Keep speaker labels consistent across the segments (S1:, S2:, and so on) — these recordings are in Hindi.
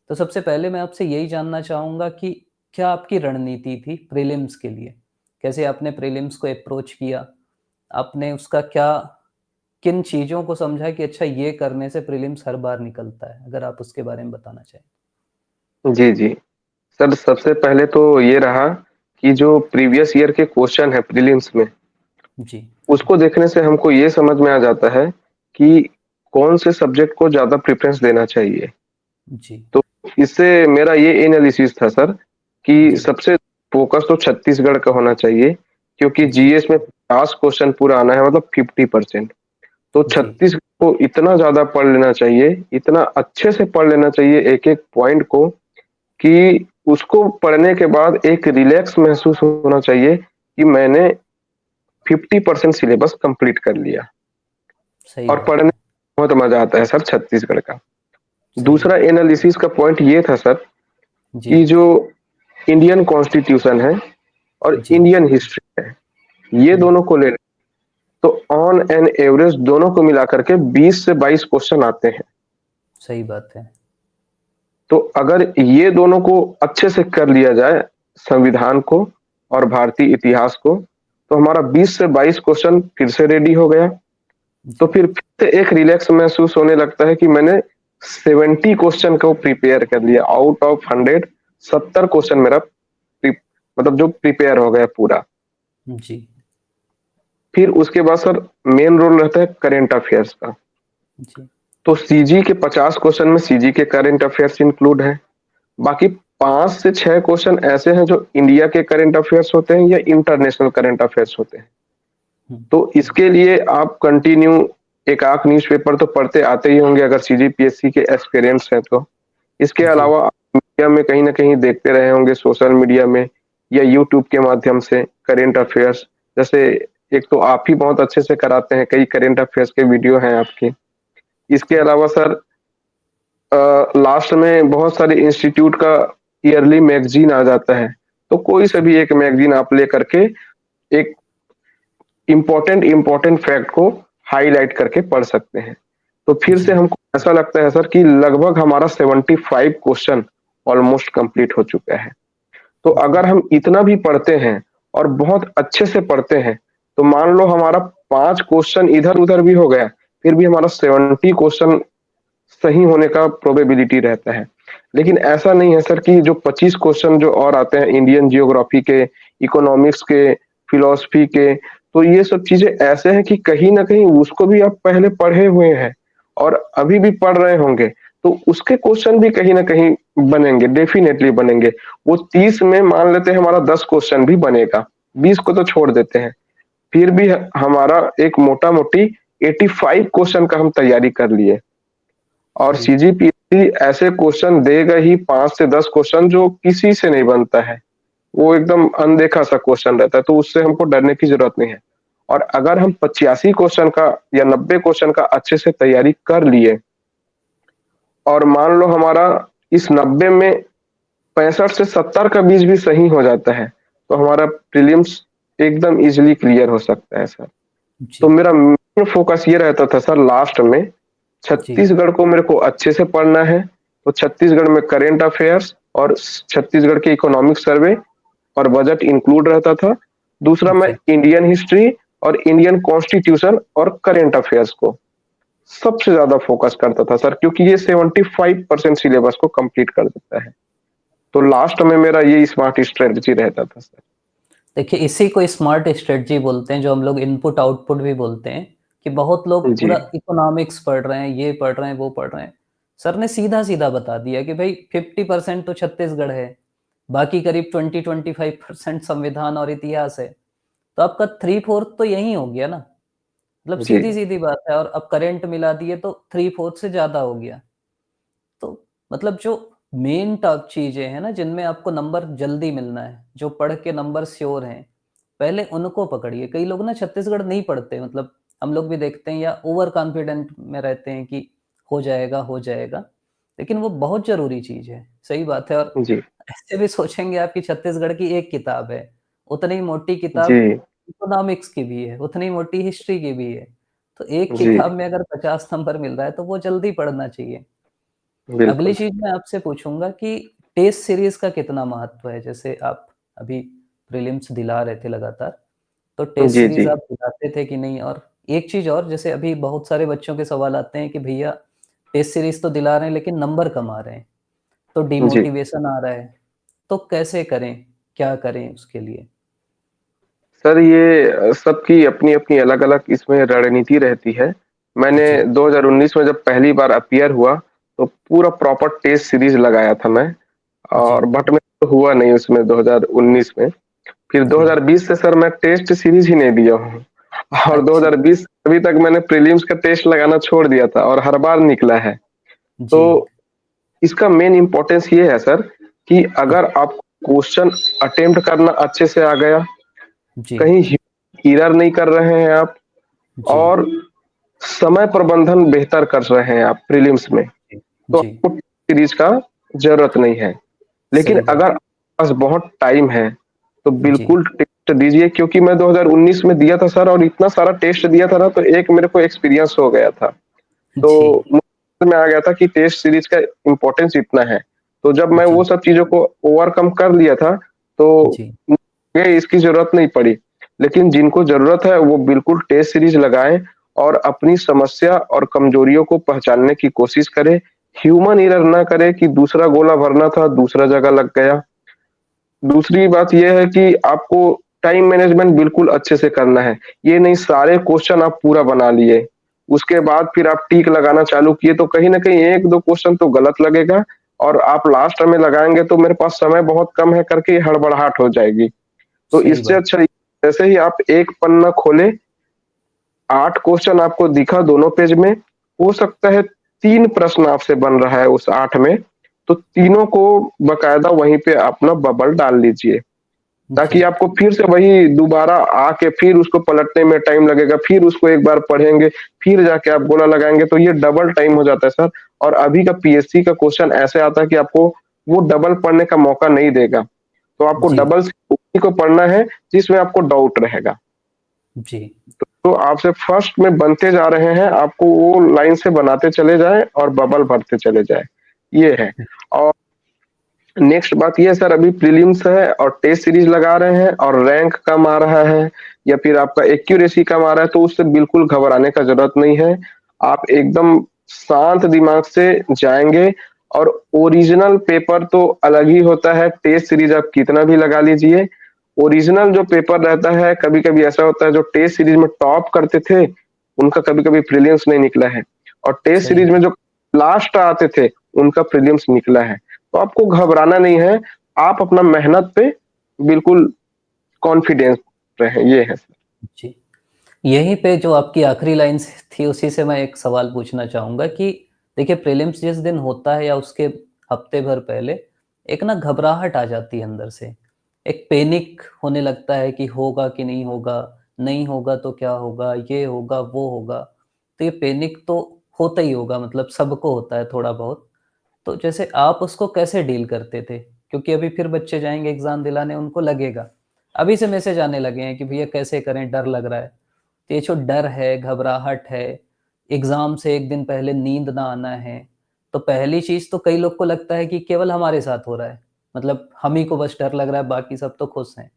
S1: तो सबसे पहले मैं आपसे यही जानना चाहूँगा कि क्या आपकी रणनीति थी प्रीलिम्स के लिए? कैसे आपने प्रीलिम्स को अप्रोच किया? आपने उसका क्या किन चीज़ों को समझा कि अच्छा ये करने से प्रीलिम्स हर बार निकलता है? अगर आप उसके बारे में बताना चाहें।
S2: जी, जी। सर सबसे पहले तो ये रहा कि जो प्रीवियस ईयर के क्वेश्चन है प्रीलिम्स में,
S1: जी,
S2: उसको देखने से हमको ये समझ में आ जाता है कि कौन से सब्जेक्ट को ज़्यादा प्रेफ़रेंस देना चाहिए।
S1: जी,
S2: तो इससे मेरा ये एनालिसिस था सर कि
S1: जी,
S2: सबसे फ़ोकस तो छत्तीसगढ़ का होना चाहिए क्योंकि
S1: जी,
S2: जीएस में 50 क्वेश्चन पूरा आना है मतलब 50%। तो
S1: जी,
S2: छत्तीसगढ़ को इतना ज़्यादा पढ़ लेना चाहिए, इतना अच्छे से पढ़ लेना चाहिए एक-एक पॉइंट को कि उसको पढ़ने के बाद एक रिलैक्स महसूस होना चाहिए कि मैंने 50% सिलेबस कंप्लीट कर लिया।
S1: सही
S2: और
S1: बात
S2: पढ़ने
S1: है।
S2: में बहुत मज़ा आता है सर छत्तीसगढ़ का।
S1: सही
S2: दूसरा
S1: बात है।
S2: एनालिसिस का पॉइंट ये था सर
S1: जी,
S2: कि जो इंडियन कॉन्स्टिट्यूशन है और
S1: जी,
S2: इंडियन हिस्ट्री है, ये
S1: हुँ,
S2: दोनों को ले तो ऑन एन एवरेज दोनों को मिला करके 20 से 22 क्वेश्चन आते हैं।
S1: सही बात है।
S2: तो अगर ये दोनों को अच्छे से कर लिया जाए, संविधान को और भारतीय इतिहास को, तो हमारा 20 से 22 क्वेश्चन फिर से रेडी हो गया। तो
S1: जी,
S2: फिर से एक रिलैक्स महसूस होने लगता है कि मैंने 70 क्वेश्चन को प्रिपेयर कर लिया आउट ऑफ 100। 70 क्वेश्चन मेरा मतलब जो प्रिपेयर हो गया पूरा।
S1: जी,
S2: फिर उसके बाद सर मेन रोल रहता है करंट अफेयर्स का।
S1: जी,
S2: तो सीजी के 50 क्वेश्चन में सीजी के करंट अफेयर्स इंक्लूड है। बाकी 5 से 6 क्वेश्चन ऐसे हैं जो इंडिया के करंट अफेयर्स होते हैं या इंटरनेशनल करंट अफेयर्स होते हैं।
S1: हुँ,
S2: तो इसके लिए आप कंटिन्यू एक आध न्यूज़पेपर तो पढ़ते आते ही होंगे अगर सीजीपीएससी के एस्पिरेंट्स हैं तो। इसके
S1: जी,
S2: अलावा आप मीडिया में कहीं न कहीं देखते रहे होंगे सोशल मीडिया में या यूट्यूब के माध्यम से करंट अफेयर्स। जैसे एक तो आप ही बहुत अच्छे से कराते हैं, कई करंट अफेयर्स के वीडियो हैं आपके। इसके
S1: जी,
S2: अलावा सर लास्ट में बहुत सारे इंस्टीट्यूट का ईयरली मैगज़ीन आ जाता है। तो कोई सा
S1: जी,
S2: भी एक मैगज़ीन आप लेकर के एक इम्पोर्टेंट फैक्ट को हाइलाइट करके पढ़ सकते हैं। तो फिर से
S1: जी,
S2: हमको ऐसा लगता है सर कि लगभग हमारा 75 क्वेश्चन ऑलमोस्ट कंप्लीट हो चुका है। तो
S1: जी,
S2: अगर हम इतना भी पढ़ते हैं और बहुत अच्छे से पढ़ते हैं, तो मान लो हमारा 5 क्वेश्चन इधर-उधर भी हो गया, फिर भी हमारा 70 क्वेश्चन सही होने का प्रोबेबिलिटी रहता है। लेकिन ऐसा नहीं है सर कि जो 25 क्वेश्चन जो और आते हैं इंडियन जियोग्राफी के, इकोनॉमिक्स के, फिलॉसफी के, तो ये सब चीज़ें ऐसे हैं कि कहीं न कहीं उसको भी आप पहले पढ़े हुए हैं और अभी भी पढ़ रहे होंगे, तो उसके क्वेश्चन भी कहीं न कहीं बनेंगे, डेफ़िनेटली बनेंगे। वो 30 में मान लेते हैं हमारा 10 क्वेश्चन भी बनेगा, 20 को तो छोड़ देते हैं। फिर भी हमारा एक मोटा-मोटी 85 क्वेश्चन का हम तैयारी कर लिए। और
S1: सही बात।
S2: सीजीपीएससी ऐसे क्वेश्चन देगा ही 5 से 10 क्वेश्चन जो किसी से नहीं बनता है। वो एकदम अनदेखा सा क्वेश्चन रहता है, तो उससे हमको डरने की ज़रूरत नहीं है। और अगर हम 85 क्वेश्चन का या 90 क्वेश्चन का अच्छे से तैयारी कर लिए और मान लो हमारा इस 90 में 65 से 70 का बीज भी सही हो जाता है, तो हमारा प्रीलिम्स एकदम ईज़िली क्लियर हो सकता है सर। तो
S1: जी,
S2: मेरा मेन फ़ोकस ये रहता था सर लास्ट में
S1: जी,
S2: छत्तीसगढ़ को मेरे को अच्छे से पढ़ना है, तो छत्तीसगढ़ में करंट अफेयर्स और छत्तीसगढ़ के इकोनॉमिक सर्वे और बजट इंक्लूड रहता था। दूसरा मैं
S1: जी।
S2: इंडियन हिस्ट्री और इंडियन कॉन्स्टिट्यूशन और करंट अफेयर्स को सबसे ज़्यादा फोकस करता था सर क्योंकि ये 75% सिलेबस को कंप्लीट कर देता है। तो लास्ट में मेरा ये स्मार्ट स्ट्रेटजी रहता था सर।
S1: देखिए, इसी को स्मार्ट स्ट्रेटजी बोलते हैं, जो हम लोग इनपुट आउटपुट भी बोलते हैं, कि बहुत लोग
S2: जी,
S1: पूरा इकोनॉमिक्स पढ़ रहे हैं, ये पढ़ रहे हैं, वो पढ़ रहे हैं। सर ने सीधा-सीधा बता दिया कि भई 50% तो छत्तीसगढ़ है, बाकी करीब 20-25% संविधान और इतिहास है। तो आपका 3/4 तो यहीं हो गया ना, मतलब
S2: जी,
S1: सीधी-सीधी बात है। और अब करंट मिला दिए तो 3/4 से ज़्यादा हो गया। तो मतलब जो मेन टॉप चीज़ें हैं ना, जिनमें आपको नंबर जल्दी मिलना है, जो पढ़ के नंबर श्योर हैं, पहले उनको पकड़िए। कई लोग ना छत्तीसगढ़ नहीं पढ़ते, मतलब हम लोग भी देखते हैं, या ओवर कॉन्फिडेंट में रहते हैं कि हो जाएगा, हो जाएगा। लेकिन वो बहुत ज़रूरी चीज़ है, सही बात है। और
S2: जी,
S1: ऐसे भी सोचेंगे आप कि छत्तीसगढ़ की एक किताब है, उतनी मोटी किताब
S2: जी,
S1: इकोनॉमिक्स की भी है, उतनी मोटी हिस्ट्री की भी है। तो एक
S2: जी,
S1: किताब में अगर 50 नंबर मिल रहा है, तो वो जल्दी पढ़ना चाहिए। अगली
S2: बिल्कुल।
S1: चीज़ मैं आपसे पूछूँगा कि टेस्ट सीरीज़ का कितना महत्व है? जैसे आप अभी प्रीलिम्स दिला रहे थे लगातार, तो टेस्ट
S2: जी,
S1: सीरीज़
S2: जी।
S1: आप दिलाते थे कि नहीं? और एक चीज़ और, जैसे अभी बहुत सारे बच्चों के सवाल आते हैं कि भैया टेस्ट सीरीज़ तो दिला रहे हैं लेकिन नंबर कम आ रहे हैं, तो
S2: जी।
S1: डिमोटिवेशन आ रहा है, तो कैसे करें? क्या करें उसके लिए?
S2: सर ये सबकी अपनी-अपनी अलग-अलग इसमें रणनीति रहती है। मैंने
S1: जी,
S2: 2019 में जब पहली बार अपीयर हुआ, तो पूरा प्रॉपर टेस्ट सीरीज़ लगाया था मैं और
S1: जी,
S2: बट मेरा तो हुआ नहीं उसमें 2019 में। फिर
S1: जी।
S2: 2020 से सर मैं टेस्ट सीरीज़ ही नहीं दिया हूँ और
S1: अच्छा,
S2: 2020 अभी तक मैंने प्रीलिम्स का टेस्ट लगाना छोड़ दिया था और हर बार निकला है। तो
S1: जी,
S2: इसका मेन इम्पोर्टेंस ये है सर कि अगर आप क्वेश्चन अटेम्प्ट करना अच्छे से आ गया,
S1: जी,
S2: कहीं एरर नहीं कर रहे हैं आप
S1: जी,
S2: और समय प्रबंधन बेहतर कर रहे हैं आप प्रीलिम्स में,
S1: जी,
S2: तो
S1: जी,
S2: आपको सीरीज का ज़रूरत नहीं है। लेकिन
S1: सही बात।
S2: अगर आपके पास बहुत टाइम है, तो
S1: जी,
S2: बिल्कुल टेस्ट दीजिए क्योंकि मैं 2019 में दिया था सर और इतना सारा टेस्ट दिया था ना, तो एक मेरे को एक्सपीरियंस हो गया था।
S1: जी,
S2: तो मुझ में आ गया था कि टेस्ट सीरीज का इम्पोर्टेंस इतना है। तो जब मैं वो
S1: जी,
S2: सब चीज़ों को ओवरकम कर लिया था, तो
S1: जी,
S2: मुझे इसकी ज़रूरत नहीं पड़ी। लेकिन जिनको ज़रूरत है, वो बिल्कुल टेस्ट सीरीज लगाएँ और अपनी समस्या और कमजोरियों को पहचानने की कोशिश करें। ह्यूमन एरर ना करें कि दूसरा गोला भरना था, दूसरा जगह लग गया। दूसरी बात ये है कि आपको टाइम मैनेजमेंट बिल्कुल अच्छे से करना है। ये नहीं सारे क्वेश्चन आप पूरा बना लिए, उसके बाद फिर आप टिक लगाना चालू किए तो कहीं न कहीं 1-2 क्वेश्चन तो गलत लगेगा और आप लास्ट में लगाएँगे तो मेरे पास समय बहुत कम है करके हड़बड़ाहट हो जाएगी। तो
S1: सही
S2: इससे
S1: बात।
S2: अच्छा जैसे ही आप एक पन्ना खोलें, 8 क्वेश्चन आपको दिखा दोनों पेज में, हो सकता है 3 प्रश्न आपसे बन रहा है उस 8 में, तो तीनों को बाकायदा वहीं पे अपना बबल डाल लीजिए। ताकि
S1: जी,
S2: आपको फिर से वही दोबारा आके फिर उसको पलटने में टाइम लगेगा, फिर उसको एक बार पढ़ेंगे, फिर जाके आप गोला लगाएँगे तो ये डबल टाइम हो जाता है सर। और अभी का पीएससी का क्वेश्चन ऐसे आता है कि आपको वो डबल पढ़ने का मौका नहीं देगा। तो आपको
S1: जी,
S2: डबल से उसी को पढ़ना है जिसमें आपको डाउट रहेगा।
S1: जी,
S2: तो आपसे फर्स्ट में बनते जा रहे हैं, आपको वो लाइन से बनाते चले जाएँ और बबल भरते चले जाएँ, ये है। और नेक्स्ट बात ये है सर अभी प्रीलिम्स है और टेस्ट सीरीज लगा रहे हैं और रैंक कम आ रहा है या फिर आपका एक्यूरेसी कम आ रहा है तो उससे बिल्कुल घबराने का ज़रूरत नहीं है। आप एकदम शांत दिमाग से जाएँगे और ओरिजिनल पेपर तो अलग ही होता है, टेस्ट सीरीज आप कितना भी लगा लीजिए। ओरिजिनल जो पेपर रहता है, कभी-कभी ऐसा होता है जो टेस्ट सीरीज में टॉप करते थे, उनका कभी-कभी प्रीलिम्स नहीं निकला है और टेस्ट
S1: सही
S2: सीरीज में
S1: बात।
S2: जो लास्ट आते थे, उनका प्रीलिम्स निकला है। तो आपको घबराना नहीं है, आप अपना मेहनत पे बिल्कुल कॉन्फिडेंस रहें, ये है।
S1: जी। यहीं पे जो आपकी आखिरी लाइन स थी, उसी से मैं एक सवाल पूछना चाहूँगा कि देखिए प्रीलिम्स जिस दिन होता है या उसके हफ्ते भर पहले, एक ना घबराहट आ जाती है अंदर से। एक पैनिक होने लगता है कि होगा कि नहीं होगा तो क्या होगा, ये होगा, वो होगा। तो ये पैनिक तो होता ही होगा, मतलब सबको होता है थोड़ा बहुत। तो जैसे आप उसको कैसे डील करते थे? क्योंकि अभी फिर बच्चे जाएँगे एग्ज़ाम दिलाने, उनको लगेगा। अभी से मैसेज आने लगे हैं कि भैया कैसे करें, डर लग रहा है। तो ये जो डर है, घबराहट है, एग्ज़ाम से 1 दिन पहले नींद ना आना है, तो पहली चीज़ तो कई लोग को लगता है कि केवल हमारे साथ हो रहा है। मतलब हम ही को बस डर लग रहा है, बाकी सब तो खुश हैं।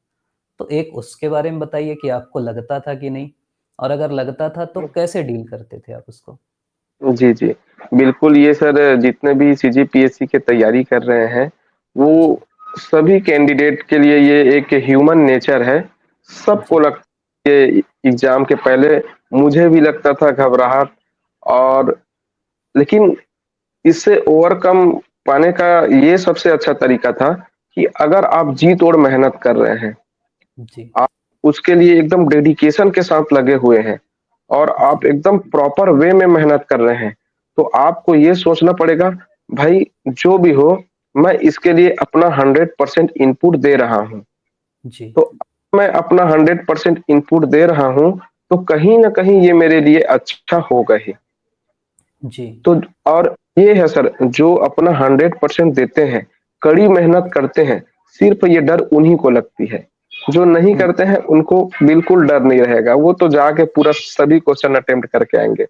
S1: तो एक उसके बारे में बताइए कि आपको लगता था कि नहीं? और अगर लगता था तो कैसे डील करते थे आप उसको?
S2: जी, जी। बिल्कुल, ये सर जितने भी सीजीपीएससी की तैयारी कर रहे हैं,
S1: जी,
S2: वो सभी कैंडिडेट के लिए ये एक ह्यूमन नेचर है। सबको
S1: जी,
S2: लगता है ये एग्ज़ाम के पहले मुझे भी लगता था घबराहट और लेकिन इससे ओवरकम पाने का ये सबसे अच्छा तरीका था कि अगर आप जी-तोड़ मेहनत कर रहे हैं,
S1: जी,
S2: आप उसके लिए एकदम डेडिकेशन के साथ लगे हुए हैं और आप
S1: जी,
S2: एकदम प्रॉपर वे में मेहनत कर रहे हैं, तो आपको ये सोचना पड़ेगा, भाई जो भी हो, मैं इसके लिए अपना 100% इनपुट दे रहा हूँ।
S1: जी,
S2: तो मैं अपना 100% इनपुट दे रहा हूँ, तो कहीं न कहीं ये मेरे लिए अच्छा होगा ही।
S1: जी,
S2: तो और ये है सर, जो अपना 100% देते हैं, कड़ी मेहनत करते हैं, सिर्फ़ ये डर उन्हीं को लगती है। जो नहीं
S1: हुँ,
S2: करते हैं, उनको बिल्कुल डर नहीं रहेगा, वो तो जाके पूरा सभी क्वेश्चन अटेम्प्ट करके आएँगे। तो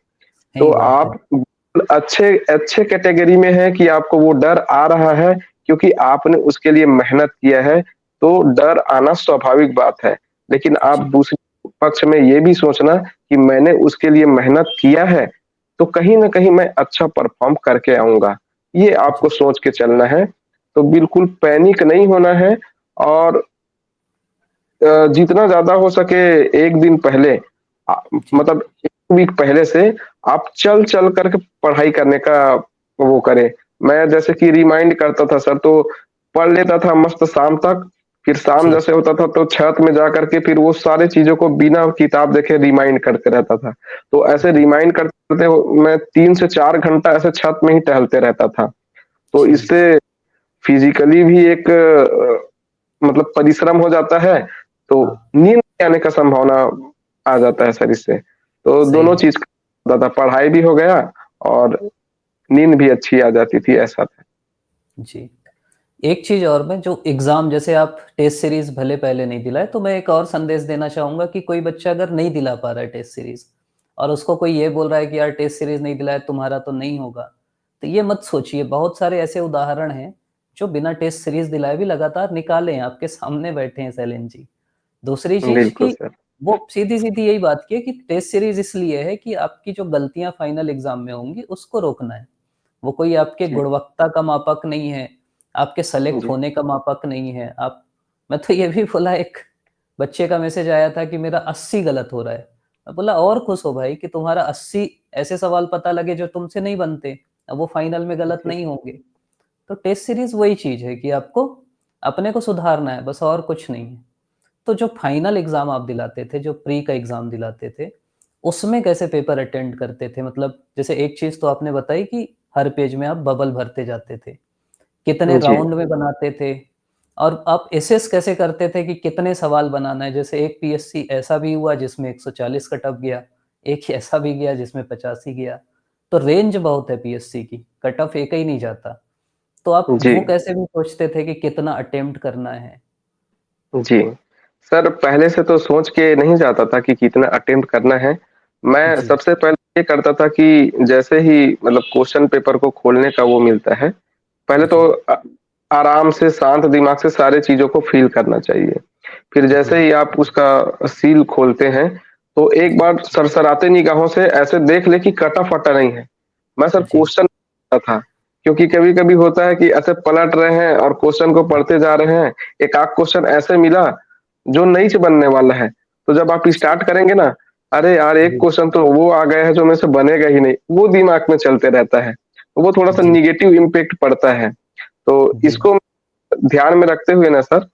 S1: सही बात है।
S2: अच्छे अच्छे कैटेगरी में है कि आपको वो डर आ रहा है क्योंकि आपने उसके लिए मेहनत किया है, तो डर आना स्वाभाविक बात है। लेकिन आप
S1: जी,
S2: दूसरे पक्ष में ये भी सोचना कि मैंने उसके लिए मेहनत किया है, तो कहीं न कहीं मैं अच्छा परफ़ॉर्म करके आऊँगा। ये आपको
S1: जी,
S2: सोच के चलना है, तो बिल्कुल पैनिक नहीं होना है और जितना ज़्यादा हो सके 1 दिन पहले
S1: जी,
S2: मतलब 1 वीक पहले से आप चल-चल कर के पढ़ाई करने का वो करें। मैं जैसे कि रिमाइंड करता था सर तो पढ़ लेता था मस्त शाम तक, फिर शाम
S1: जी,
S2: जैसे होता था तो छत में जा कर के फिर वो सारी चीज़ों को बिना किताब देखे रिमाइंड करते रहता था। तो ऐसे
S1: जी,
S2: रिमाइंड करते-करते मैं 3 से 4 घंटा ऐसे छत में ही टहलते रहता था। तो
S1: जी,
S2: इससे फिज़िकली भी एक मतलब परिश्रम हो जाता है, तो
S1: हाँ,
S2: नींद नहीं आने का संभावना आ जाता है सर इससे। तो
S1: सही
S2: दोनों
S1: बात।
S2: चीज़ ज़्यादा पढ़ाई भी हो गया और नींद भी अच्छी आ जाती थी, ऐसा था।
S1: जी। एक चीज़ और मैं जो एग्ज़ाम जैसे आप टेस्ट सीरीज़ भले पहले नहीं दिलाए, तो मैं एक और संदेश देना चाहूँगा कि कोई बच्चा अगर नहीं दिला पा रहा है टेस्ट सीरीज़ और उसको कोई ये बोल रहा है कि यार टेस्ट सीरीज़ नहीं दिलाया तुम्हारा तो नहीं होगा, तो ये मत सोचिए। बहुत सारे ऐसे उदाहरण हैं, जो बिना टेस्ट सीरीज़ दिलाए भी लगातार निकाले हैं, आपके सामने बैठे हैं सैलेन जी। दूसरी चीज़
S2: बिल्कुल
S1: कि
S2: सर।
S1: वो सीधी-सीधी यही बात की है कि टेस्ट सीरीज़ इसलिए है कि आपकी जो गलतियाँ फाइनल एग्ज़ाम में होंगी, उसको रोकना है। वो कोई आपके
S2: जी,
S1: गुणवत्ता का मापक नहीं है, आपके सेलेक्ट
S2: जी,
S1: होने का मापक नहीं है। आप मैं तो ये भी बोला एक बच्चे का मैसेज आया था कि मेरा 80 गलत हो रहा है। मैं बोला और खुश हो भाई कि तुम्हारा 80 ऐसे सवाल पता लगे जो तुमसे नहीं बनते, अब वो फाइनल में गलत
S2: जी,
S1: नहीं होंगे। तो टेस्ट सीरीज़ वही चीज़ है कि आपको अपने को सुधारना है, बस और कुछ नहीं है। तो जो फाइनल एग्ज़ाम आप दिलाते थे, जो प्री का एग्ज़ाम दिलाते थे, उसमें कैसे पेपर अटेम्प्ट करते थे? मतलब जैसे एक चीज़ तो आपने बताई कि हर पेज में आप बबल भरते जाते थे। कितने
S2: जी,
S1: राउंड में बनाते थे? और आप असेस कैसे करते थे कि कितने सवाल बनाना है? जैसे एक पीएससी ऐसा भी हुआ जिसमें 140 कट ऑफ गया, एक ऐसा भी गया जिसमें 85 गया। तो रेंज बहुत है पीएससी की, कट ऑफ एक ही नहीं जाता। तो आप
S2: जी,
S1: वो कैसे भी सोचते थे कि कितना अटेम्प्ट करना है?
S2: जी। सर पहले से तो सोच के नहीं जाता था कि कितना अटेम्प्ट करना है। मैं
S1: जी,
S2: सबसे पहले ये करता था कि जैसे ही मतलब क्वेश्चन पेपर को खोलने का वो मिलता है, पहले तो
S1: जी,
S2: आराम से शांत दिमाग से सारी चीज़ों को फ़ील करना चाहिए। फिर जैसे
S1: जी,
S2: ही आप उसका सील खोलते हैं, तो एक
S1: जी,
S2: बार सरसराते निगाहों से ऐसे देख लें कि कटा-फटा नहीं है। मैं सर
S1: जी,
S2: क्वेश्चन था, क्योंकि कभी-कभी होता है कि ऐसे पलट रहे हैं और क्वेश्चन को
S1: हाँ,
S2: पढ़ते जा रहे हैं, एक आध क्वेश्चन ऐसे मिला, जो नहीं च बनने वाला है। तो जब आप
S1: जी,
S2: स्टार्ट करेंगे ना, अरे यार! एक
S1: जी,
S2: क्वेश्चन तो वो आ गया है जो मेरे से बनेगा ही नहीं, वो दिमाग में चलते रहता है। वो थोड़ा-सा
S1: जी,
S2: नेगेटिव इम्पैक्ट पड़ता है। तो
S1: जी,
S2: इसको ध्यान में रखते हुए ना सर,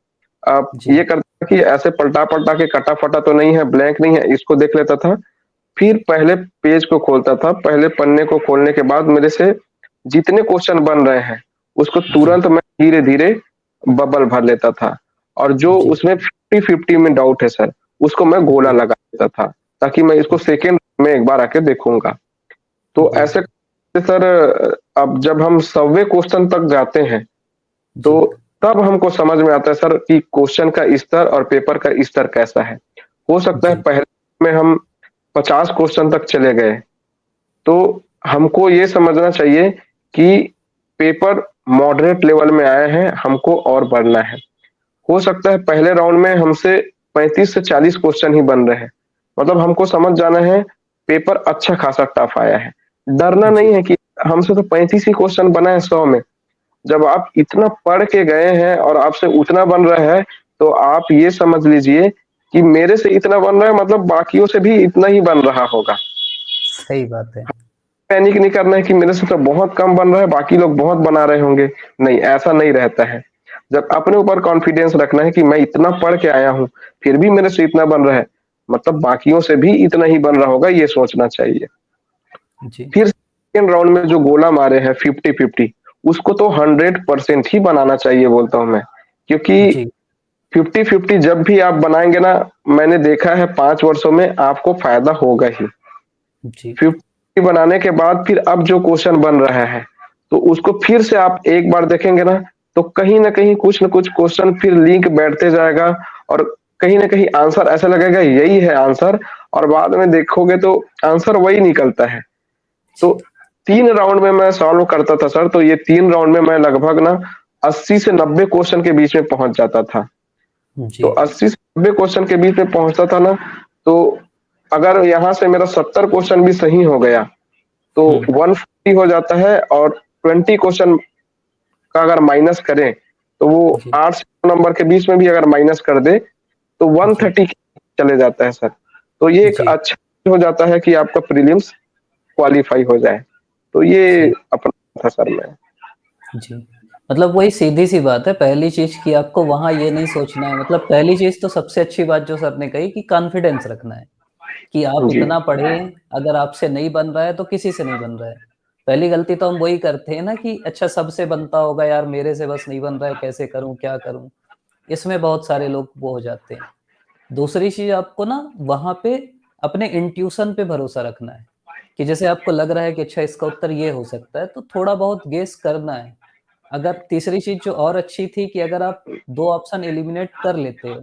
S2: आप
S1: जी,
S2: ये करते कि ऐसे पलटा-पलटा के कटा-फटा तो नहीं है, ब्लैंक नहीं है, इसको देख लेता था। फिर पहले पेज को खोलता था, पहले पन्ने को खोलने के बाद मेरे से जितने क्वेश्चन बन रहे हैं, उसको
S1: जी,
S2: तुरंत मैं धीरे-धीरे बबल भर लेता था और जो
S1: जी,
S2: उसमें 50-50 में डाउट है सर, उसको मैं गोला
S1: जी,
S2: लगा देता था, ताकि मैं इसको सेकंड में एक बार आके देखूँगा। तो
S1: जी,
S2: ऐसे करके सर अब जब हम 100वें क्वेश्चन तक जाते हैं,
S1: जी,
S2: तो तब हमको समझ में आता है सर कि क्वेश्चन का स्तर और पेपर का स्तर कैसा है। हो सकता है
S1: जी,
S2: पहले में हम 50 क्वेश्चन तक चले गए, तो हमको ये समझना चाहिए कि पेपर मॉडरेट लेवल में आए हैं, हमको और बढ़ना है। हो सकता है पहले राउंड में हमसे 35 से 40 क्वेश्चन ही बन रहे हैं। मतलब हमको समझ जाना है पेपर अच्छा खासा टफ आया है। डरना
S1: जी,
S2: नहीं है कि हमसे तो 35 ही क्वेश्चन बना है 100 में। जब आप इतना पढ़ के गए हैं और आपसे उतना बन रहा है, तो आप ये समझ लीजिए कि मेरे से इतना बन रहा है मतलब बाकियों से भी इतना ही बन रहा होगा।
S1: सही बात है।
S2: पैनिक नहीं करना है कि मेरे से तो बहुत कम बन रहा है, बाकी लोग बहुत बना रहे होंगे। नहीं, ऐसा नहीं रहता है। जब अपने ऊपर कॉन्फिडेंस रखना है कि मैं इतना पढ़ के आया हूँ, फिर भी मेरे से इतना बन रहा है, मतलब बाकियों से भी इतना ही बन रहा होगा, ये सोचना चाहिए।
S1: जी,
S2: फिर सेकंड राउंड में जो गोला मारे हैं 50-50 उसको तो 100% ही बनाना चाहिए बोलता हूँ मैं। क्योंकि
S1: जी,
S2: 50-50 जब भी आप बनाएँगे ना, मैंने देखा है 5 वर्षों में आपको फ़ायदा होगा ही।
S1: जी,
S2: 50 बनाने के बाद फिर अब जो क्वेश्चन बन रहा है, तो उसको फिर से आप एक बार देखेंगे ना, तो कहीं न कहीं कुछ न कुछ क्वेश्चन फिर लिंक बैठते जाएगा और कहीं न कहीं आंसर ऐसा लगेगा यही है आंसर और बाद में देखोगे तो आंसर वही निकलता है। तो
S1: जी,
S2: 3 राउंड में मैं सॉल्व करता था सर, तो ये 3 राउंड में मैं लगभग ना 80 से 90 क्वेश्चन के बीच में पहुँच जाता था। तो
S1: जी,
S2: 80 से 90 क्वेश्चन के बीच में पहुँचता था ना, तो अगर यहाँ से मेरा 70 क्वेश्चन भी सही हो गया, तो
S1: हुँ,
S2: 150 हो जाता है, और 20 क्वेश्चन का अगर माइनस करें, तो वो
S1: जी,
S2: 8 से 9 नंबर के बीच में भी अगर माइनस कर दे, तो
S1: जी,
S2: 130 चले जाता है सर। तो ये एक
S1: जी,
S2: अच्छा हो जाता है कि आपका प्रीलिम्स क्वालीफाई हो जाए। तो ये
S1: जी,
S2: अपना था सर मैं।
S1: जी। मतलब वही सीधी-सी बात है, पहली चीज़ कि आपको वहाँ ये नहीं सोचना है मतलब पहली चीज़ तो सबसे अच्छी बात जो सर ने कही कि कॉन्फिडेंस रखना है, कि आप
S2: जी,
S1: इतना पढ़ें, अगर आपसे नहीं बन रहा है तो किसी से नहीं बन रहा है। पहली गलती तो हम वही करते हैं ना कि अच्छा सबसे बनता होगा यार मेरे से बस नहीं बन रहा है, कैसे करूँ, क्या करूँ? इसमें बहुत सारे लोग वो हो जाते हैं। दूसरी चीज़ आपको ना वहाँ पे अपने इंट्यूशन पे भरोसा रखना है, कि जैसे आपको लग रहा है कि अच्छा इसका उत्तर ये हो सकता है, तो थोड़ा बहुत गेस करना है। अगर तीसरी चीज़ जो और अच्छी थी कि अगर आप 2 ऑप्शन एलिमिनेट कर लेते हो,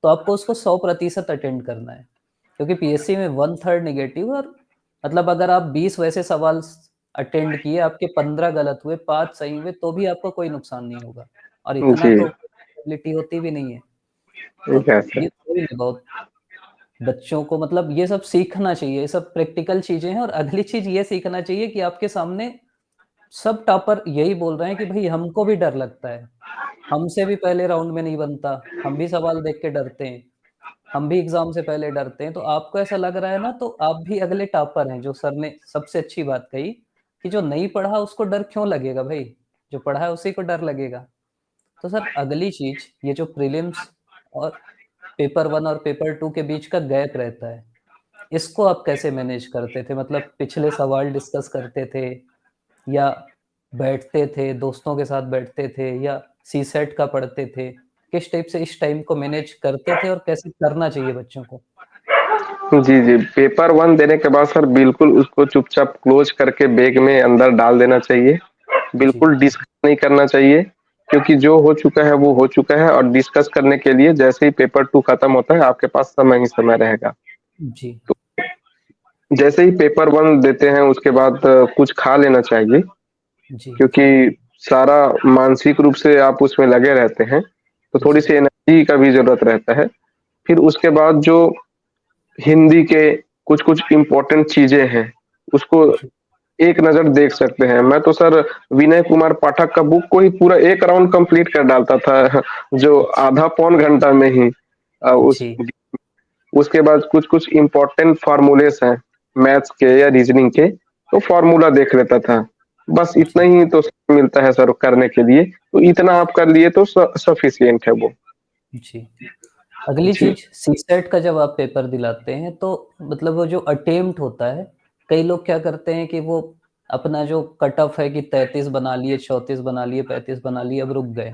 S1: तो आपको उसको 100% अटेम्प्ट करना है। क्योंकि पीएससी में 1/3 नेगेटिव और मतलब अगर आप 20 वैसे सवाल अटेम्प्ट किए, आपके 15 गलत हुए, 5 सही हुए, तो भी आपको कोई नुकसान नहीं होगा और इतना
S2: जी,
S1: तो प्रोबेबिलिटी होती भी नहीं है। तो
S2: ठीक है
S1: ये
S2: सर।
S1: थोड़ी ना बहुत बच्चों को मतलब ये सब सीखना चाहिए, ये सब प्रैक्टिकल चीज़ें हैं और अगली चीज़ ये सीखना चाहिए कि आपके सामने सब टॉपर यही बोल रहे हैं कि भई हमको भी डर लगता है। हमसे भी पहले राउंड में नहीं बनता, हम भी सवाल देख के डरते हैं, हम भी एग्ज़ाम से पहले डरते हैं। तो आपको ऐसा लग रहा है ना तो आप भी अगले टॉपर हैं, जो सर ने सबसे अच्छी बात कही कि जो नहीं पढ़ा उसको डर क्यों लगेगा भई? जो पढ़ा है उसी को डर लगेगा। तो सर अगली चीज़ ये जो प्रीलिम्स और पेपर 1 और पेपर 2 के बीच का गैप रहता है, इसको आप कैसे मैनेज करते थे? मतलब पिछले सवाल डिस्कस करते थे या बैठते थे, दोस्तों के साथ बैठते थे या सीसेट का पढ़ते थे? किस टाइप से इस टाइम को मैनेज करते थे और कैसे करना चाहिए बच्चों को?
S2: जी, जी। पेपर 1 देने के बाद सर बिल्कुल उसको चुपचाप क्लोज़ करके बैग में अंदर डाल देना चाहिए।
S1: जी,
S2: बिल्कुल डिस्कस नहीं करना चाहिए, क्योंकि जो हो चुका है वो हो चुका है, और डिस्कस करने के लिए जैसे ही पेपर 2 खत्म होता है, आपके पास समय ही समय रहेगा।
S1: जी,
S2: जैसे ही पेपर 1 देते हैं, उसके बाद कुछ खा लेना चाहिए,
S1: जी,
S2: क्योंकि सारा मानसिक रूप से आप उसमें लगे रहते हैं, तो
S1: जी,
S2: थोड़ी-सी एनर्जी का भी ज़रूरत रहता है। फिर उसके बाद जो हिंदी के कुछ-कुछ इम्पोर्टेंट चीज़ें हैं, उसको
S1: जी,
S2: एक नज़र देख सकते हैं। मैं तो सर विनय कुमार पाठक का बुक को ही पूरा 1 राउंड कंप्लीट कर डालता था, जो
S1: अच्छा,
S2: आधा पौन घंटा में ही। उस
S1: जी,
S2: उसके बाद कुछ-कुछ इम्पोर्टेंट फ़ॉर्मूलेस हैं, मैथ्स के या रीज़निंग के, तो फ़ॉर्मूला देख लेता था। बस इतना
S1: जी,
S2: ही तो मिलता है सर करने के लिए, तो इतना आप कर लिए तो सफिशिएंट है वो।
S1: जी। अगली
S2: जी,
S1: चीज़ सीसेट का जब आप पेपर दिलाते हैं तो मतलब वो जो अटेम्प्ट होता है, कई लोग क्या करते हैं कि वो अपना जो कट ऑफ है कि 33 बना लिए, 34 बना लिए, 35 बना लिए, अब रुक गए।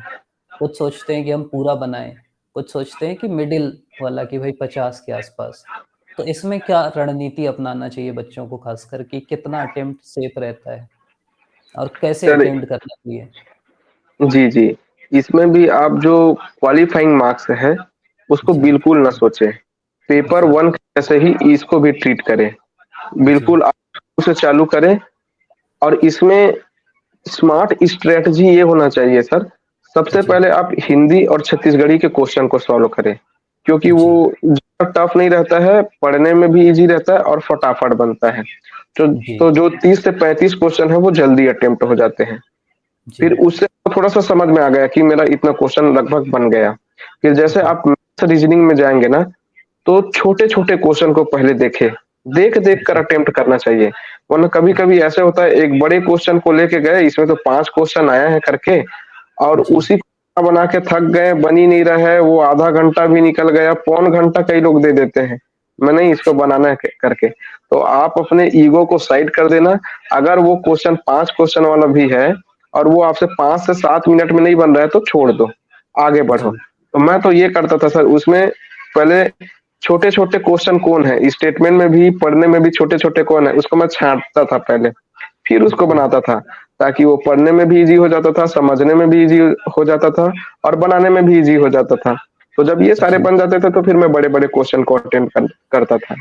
S1: कुछ सोचते हैं कि हम पूरा बनाएँ, कुछ सोचते हैं कि मिडल वाला कि भाई 50 के आस-पास। तो इसमें क्या रणनीति अपनाना चाहिए बच्चों को खासकर कि कितना अटेम्प्ट सेफ रहता है और कैसे
S2: सर
S1: अटेम्प्ट करना चाहिए?
S2: जी, जी। इसमें भी आप जो क्वालीफाइंग मार्क्स है, उसको
S1: जी,
S2: बिल्कुल ना सोचें। पेपर
S1: जी,
S2: 1 जैसे ही इसको भी ट्रीट करें।
S1: जी,
S2: बिल्कुल आप उसे चालू करें, और इसमें स्मार्ट स्ट्रैटेजी ये होना चाहिए सर, सबसे
S1: जी,
S2: पहले आप हिंदी और छत्तीसगढ़ी के क्वेश्चन को सॉल्व करें, क्योंकि वो
S1: जी,
S2: ज़्यादा टफ नहीं रहता है, पढ़ने में भी ईज़ी रहता है और फटाफट बनता है।
S1: जी,
S2: तो जो 30 से 35 क्वेश्चन है वो जल्दी अटेम्प्ट हो जाते हैं। फिर
S1: जी,
S2: उससे थोड़ा-सा समझ में आ गया कि मेरा इतना क्वेश्चन लगभग बन गया। फिर जैसे
S1: जी,
S2: आप मैथ्स रीज़निंग में जाएँगे ना, तो छोटे-छोटे क्वेश्चन को पहले देखें, देख-देख कर
S1: जी,
S2: अटेम्प्ट करना चाहिए। वरना कभी-कभी ऐसे होता है, एक बड़े क्वेश्चन को लेके गए, इसमें तो 5 क्वेश्चन आया है करके, और
S1: जी,
S2: उसी को बना के थक गए, बन ही नहीं रहा है, वो आधा घंटा भी निकल गया, पौन घंटा कई लोग दे देते हैं। मैं नहीं, इसको बनाना है करके। तो आप अपने ईगो को साइड कर देना, अगर वो क्वेश्चन 5 क्वेश्चन वाला भी है और वो आपसे 5 से 7 मिनट में नहीं बन रहा है, तो छोड़ दो, आगे बढ़ो।
S1: जी,
S2: तो मैं तो ये करता था सर, उसमें पहले छोटे-छोटे क्वेश्चन कौन है, स्टेटमेंट में भी, पढ़ने में भी छोटे-छोटे कौन है, उसको मैं छाँटता था पहले, फिर उसको
S1: जी,
S2: बनाता था, ताकि वो पढ़ने में भी ईज़ी हो जाता था, समझने में भी ईज़ी हो जाता था, और बनाने में भी ईज़ी हो जाता था। तो जब ये सारे
S1: जी,
S2: बन जाते थे, तो फिर मैं बड़े-बड़े क्वेश्चन को अटेम्प्ट करता था।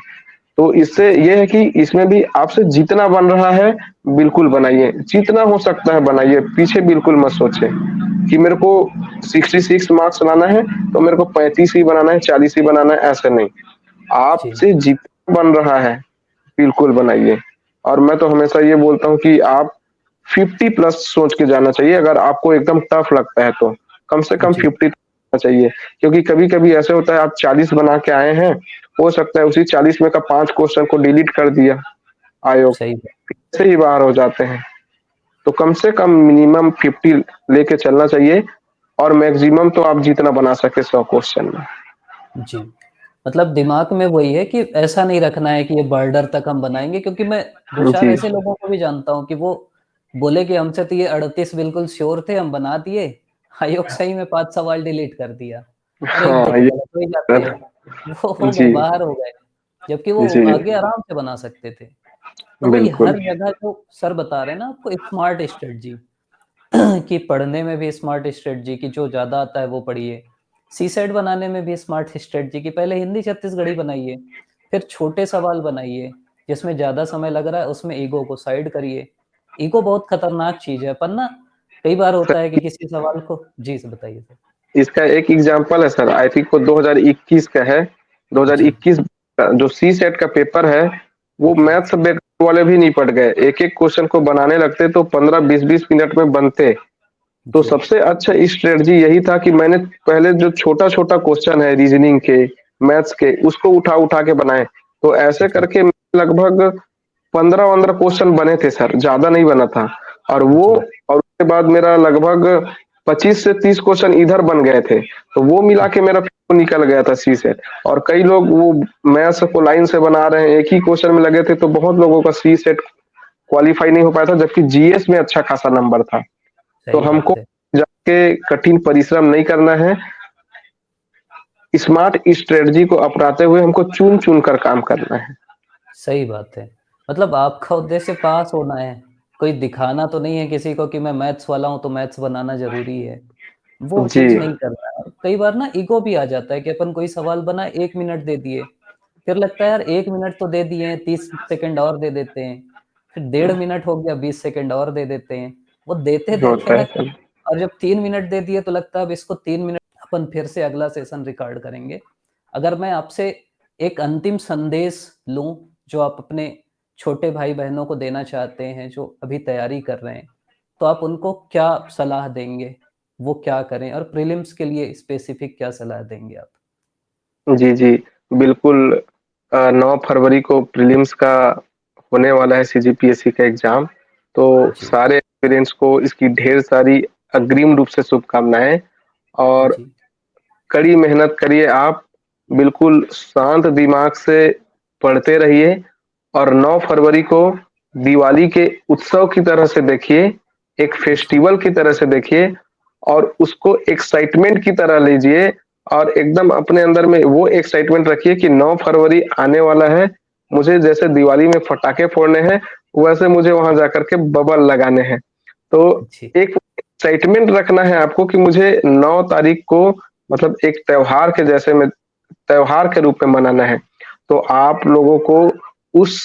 S2: तो इससे ये है कि इसमें भी आपसे जितना बन रहा है, बिल्कुल बनाइए। जितना हो सकता है बनाइए, पीछे बिल्कुल मत सोचें कि मेरे को 66 मार्क्स लाना है, तो मेरे को 35 ही बनाना है, 40 ही बनाना है, ऐसे नहीं।
S1: जी,
S2: आपसे जितना बन रहा है, बिल्कुल बनाइए। और मैं तो हमेशा ये बोलता हूँ कि आप 50 प्लस सोच के जाना चाहिए, अगर आपको एकदम टफ लगता है तो। कम से कम
S1: जी,
S2: 50 होना चाहिए, क्योंकि कभी-कभी ऐसे होता है आप 40 बना के आए हैं, हो सकता है उसी 40 में का 5 क्वेश्चन को डिलीट कर दिया आयोग,
S1: सही बात।
S2: से ही बाहर हो जाते हैं। तो कम से कम मिनिमम 50 लेके चलना चाहिए, और मैक्सिमम तो आप जितना बना सके 100 क्वेश्चन में।
S1: जी, मतलब दिमाग में वही है कि ऐसा नहीं रखना है कि ये बॉर्डर तक हम बनाएँगे, क्योंकि मैं 2-4
S2: जी,
S1: ऐसे लोगों को भी जानता हूँ कि वो बोले कि हमसे तो ये 38 बिल्कुल श्योर थे, हम बना दिए, आयोग सही में 5 सवाल डिलीट कर दिया और 1-2
S2: हाँ,
S1: तो
S2: ये
S1: गलत हो ही जाते हैं। वो हो गए,
S2: जी,
S1: बाहर हो गए, जबकि वो
S2: जी,
S1: आगे आराम से बना सकते थे। तो वही
S2: बिल्कुल।
S1: हर जगह जो सर बता रहे हैं ना आपको स्मार्ट स्ट्रेटजी कि पढ़ने में भी स्मार्ट स्ट्रेटजी कि जो ज़्यादा आता है वो पढ़िए। सीसेट बनाने में भी स्मार्ट स्ट्रेटजी कि पहले हिंदी छत्तीसगढ़ी बनाइए, फिर छोटे सवाल बनाइए, जिसमें ज़्यादा समय लग रहा है उसमें ईगो को साइड करिए। ईगो बहुत खतरनाक चीज़ है, पर ना कई बार होता है कि किसी सवाल को जी, बताइए सर?
S2: इसका एक एग्जांपल है सर, आई थिंक वो 2021 का है।
S1: जी,
S2: 2021 का जो सीसेट का पेपर है, वो
S1: जी,
S2: मैथ्स बैकग्राउंड वाले भी नहीं पढ़ गए। एक-एक क्वेश्चन को बनाने लगते तो 15, 20-20 मिनट में बनते। तो
S1: जी,
S2: सबसे अच्छा स्ट्रेटजी यही था कि मैंने पहले जो छोटा-छोटा क्वेश्चन है रीजनिंग के, मैथ्स के, उसको उठा-उठा के बनाए। तो ऐसे
S1: जी,
S2: करके लगभग 15-15 क्वेश्चन बने थे सर, ज़्यादा नहीं बना था। और वो
S1: जी,
S2: और उसके बाद मेरा लगभग 25 से 30 क्वेश्चन इधर बन गए थे। तो वो मिला के मेरा फिर निकल गया था सी सेट। और कई लोग वो मैथ्स को लाइन से बना रहे हैं, एक ही क्वेश्चन में लगे थे, तो बहुत लोगों का सी सेट क्वालीफाई नहीं हो पाया था, जबकि जीएस में अच्छा खासा नंबर था। तो
S1: सही
S2: हमको
S1: बात है।
S2: जाके कठिन परिश्रम नहीं करना है, स्मार्ट स्ट्रेटजी को अपनाते हुए हमको चुन-चुन कर काम करना है।
S1: सही बात है। मतलब आपका उद्देश्य पास होना है, कोई दिखाना तो नहीं है किसी को कि मैं मैथ्स वाला हूँ, तो मैथ्स बनाना ज़रूरी है। वो
S2: जी,
S1: चीज़ नहीं करना है। और कई बार ना ईगो भी आ जाता है कि अपन कोई सवाल बना 1 मिनट दे दिए, फिर लगता है यार 1 मिनट तो दे दिए हैं, 30 सेकंड और दे देते हैं। फिर डेढ़ मिनट हो गया, 20 सेकंड और दे देते हैं। वो देते-देते
S2: होता
S1: ना
S2: है सर।
S1: और जब 3 मिनट दे दिए तो लगता है अब इसको 3 मिनट अपन फिर से अगला सेशन रिकॉर्ड करेंगे। अगर मैं आपसे एक अंतिम संदेश लूँ, जो आप अपने छोटे भाई-बहनों को देना चाहते हैं, जो अभी तैयारी कर रहे हैं, तो आप उनको क्या सलाह देंगे? वो क्या करें? और प्रीलिम्स के लिए स्पेसिफिक क्या सलाह देंगे आप?
S2: जी, जी। बिल्कुल 9 फरवरी को प्रीलिम्स का होने वाला है सीजीपीएससी का एग्ज़ाम। तो
S1: जी,
S2: सारे एस्पिरेंट्स को इसकी ढेर सारी अग्रिम रूप से शुभकामनाएँ, और
S1: जी,
S2: कड़ी मेहनत करिए आप, बिल्कुल शांत दिमाग से पढ़ते रहिए, और 9 फरवरी को दिवाली के उत्सव की तरह से देखिए, एक
S1: जी,
S2: फेस्टिवल की तरह से देखिए, और उसको एक्साइटमेंट की तरह लीजिए, और एकदम अपने अंदर में वो एक्साइटमेंट रखिए कि 9 फरवरी आने वाला है, मुझे जैसे दिवाली में पटाखे फोड़ने हैं, वैसे मुझे वहाँ जाकर के बबल लगाने हैं। तो
S1: जी,
S2: एक एक्साइटमेंट रखना है आपको कि मुझे 9 तारीख को, मतलब एक त्योहार के जैसे में, त्योहार के रूप में मनाना है। तो आप लोगों को उस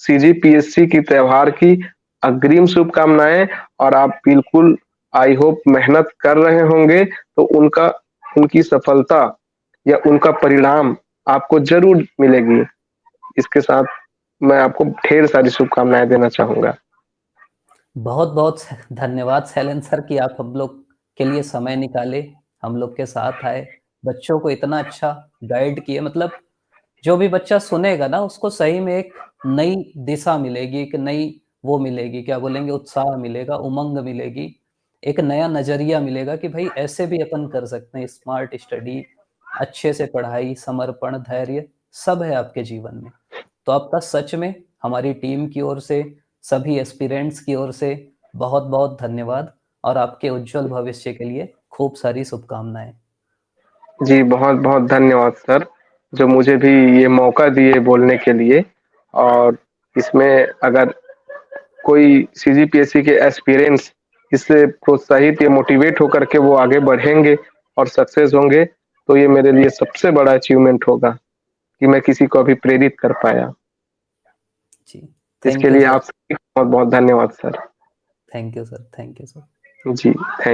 S2: सीजीपीएससी की त्योहार की अग्रिम शुभकामनाएँ, और आप बिल्कुल आई होप मेहनत कर रहे होंगे, तो उनका उनकी सफलता या उनका परिणाम आपको ज़रूर मिलेगी। इसके साथ मैं आपको ढेर सारी शुभकामनाएँ देना चाहूँगा।
S1: बहुत-बहुत धन्यवाद शैलेंद्र सर कि आप हम लोग के लिए समय निकाले, हम लोग के साथ आए, बच्चों को इतना अच्छा गाइड किए मतलब जो भी बच्चा सुनेगा ना उसको सही में एक नई दिशा मिलेगी, एक नई वो मिलेगी, क्या बोलेंगे उत्साह मिलेगा, उमंग मिलेगी, एक नया नज़रिया मिलेगा कि भाई ऐसे भी अपन कर सकते हैं स्मार्ट स्टडी, अच्छे से पढ़ाई, समर्पण, धैर्य सब है आपके जीवन में। तो आपका सच में हमारी टीम की ओर से, सभी एस्पिरेंट्स की ओर से बहुत-बहुत धन्यवाद और आपके उज्जवल भविष्य के लिए खूब सारी शुभकामनाएँ।
S2: जी, बहुत-बहुत धन्यवाद सर, जो मुझे भी ये मौका दिए बोलने के लिए। और इसमें अगर कोई सीजीपीएससी के एस्पिरेंट्स इससे प्रोत्साहित या मोटिवेट होकर के वो आगे बढ़ेंगे और सक्सेस होंगे, तो ये मेरे लिए सबसे बड़ा अचीवमेंट होगा कि मैं किसी को अभी प्रेरित कर पाया।
S1: जी, थैंक
S2: इसके
S1: यू
S2: लिए
S1: सर।
S2: आपसे बहुत-बहुत धन्यवाद sir.
S1: Thank you sir, thank you sir.
S2: जी, थैंक